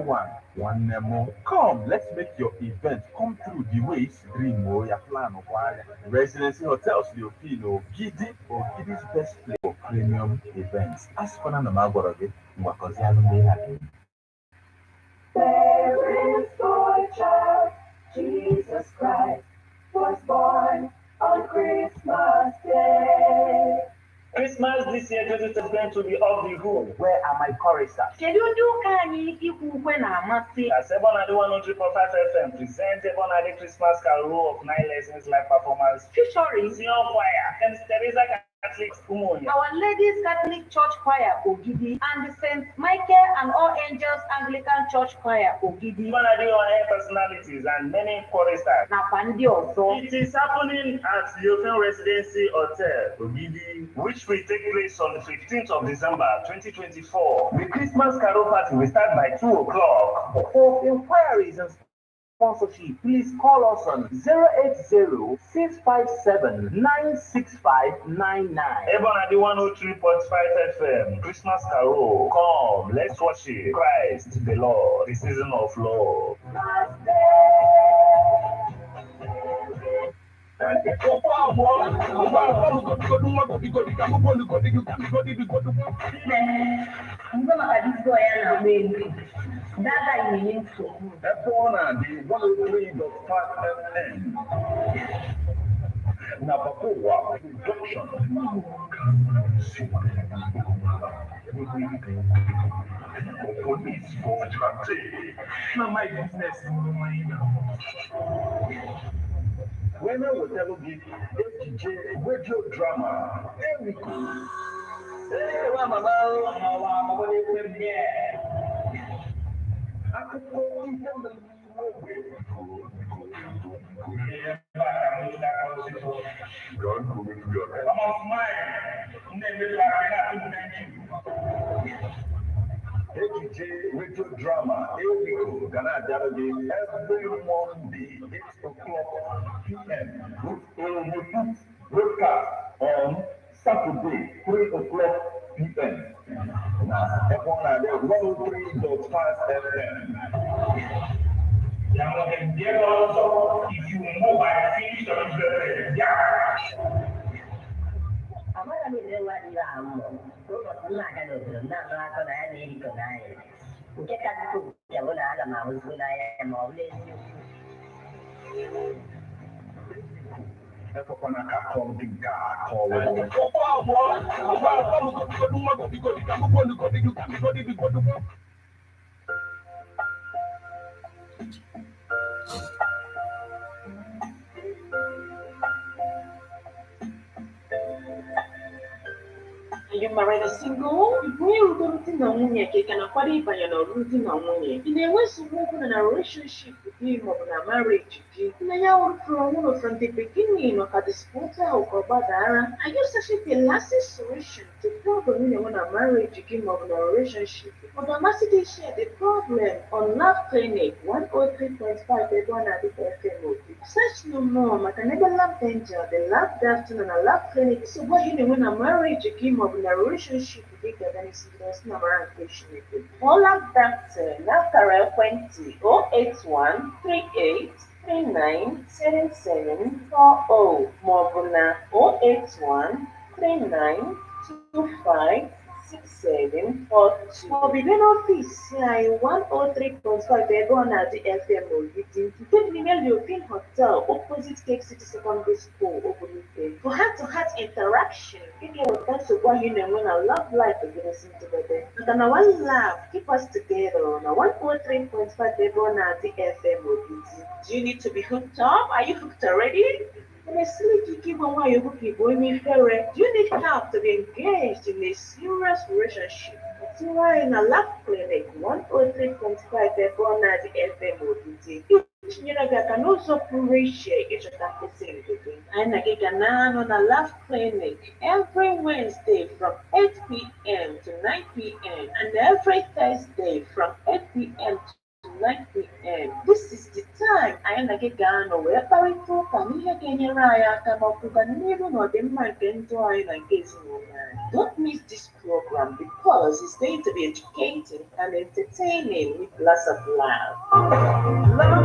one more. Come, let's make your event come through the way it's dream or your plan of why. Residency hotels, the Opino, Gidi or Gidi's best place for premium events. As for Namagoroge, Mwakaziano. There is for a child, Jesus Christ was born on Christmas Day. Christmas this year 2020 is going to be off the hook. Where are my choristers? Kedu ndị ụka anyị ikwu ukwe na-amasị? As Ebonadi103.5FM presents Ebonadi Christmas Carol of 9 lessons live performance Featuring Senior Choir and Teresa Catholic Umuya. Our Ladies Catholic Church Choir Ogidi and the St. Michael and All Angels Anglican Church Choir Ogidi. Ebonadi on-air personalities and many choristers. Nakwa ndị ọzọ. It is happening at the Open Residency Hotel Ogidi, which will take place on the 15th of December 2024. The Christmas Carol party will start by 2 o'clock. For inquiries and sponsorship, please call us on 080-657-96599. Ebonadi 103.5 FM, Christmas Carol. Come, let's worship Christ the Lord, the season of love. Mgbe maka disco ya na-agba egwu. Dada inye nsogbu. Ebonadi 103.5FM. Nabakowa Production. Police for vigilante. Now my business. When I will tell you HJ radio drama, here we go. Hey, mama, HJ radio drama, here we go. Ghana every Monday, 8 o'clock p.m. with broadcast on Saturday, 3 o'clock p.m. Now, Ebonadi 103.5 FM. If you move by finish the Amara mi le wa ila amo. Ko na ka do na na ko na ni ko na e. Ke ka ku ya mo na ga ma mo ku na ya mo le. Eko kona ka call the God call Are you married or single? When you go to the money, you can afford it by your routine on money. In a way, to move in a relationship with him or a marriage, you know, from the beginning of a disposal or Badara, I use such a lasting solution to problem when a marriage came of a relationship. But the master share the problem on Love Clinic 103.5 Ebonadi FM. Such no more, I can never love danger, the love Dustin and a love clinic. So, what you know when a marriage came of a relationship with the organization, number and patient. All of that, after 20 081 38 397740 Mobuna 081 39 25 6742. Mobilin office I 103.5 Ebonadi FM Ogidi. Get email European Hotel opposite Cake City Secondary School Ogidi. For heart-to-heart interaction, give you a chance to go in and when a love life begins together. And I one laugh, keep us together on a 103.5 Ebonadi FM Ogidi. Do you need to be hooked up? Are you hooked already? And a silly keep on why you keep going in ferret. You need help to be engaged in a serious relationship. You are in a love clinic 103.5 Ebonadi FM ODT. You can also appreciate each other facility. And I get on a love clinic every Wednesday from 8 p.m. to 9 p.m. and every Thursday from 8 p.m. to 9 p.m. This is the time I am like a gun or where I talk and here can you ride out about the new or the market and join and gazing woman. don't miss this program because it's going to be educating and entertaining with lots of love.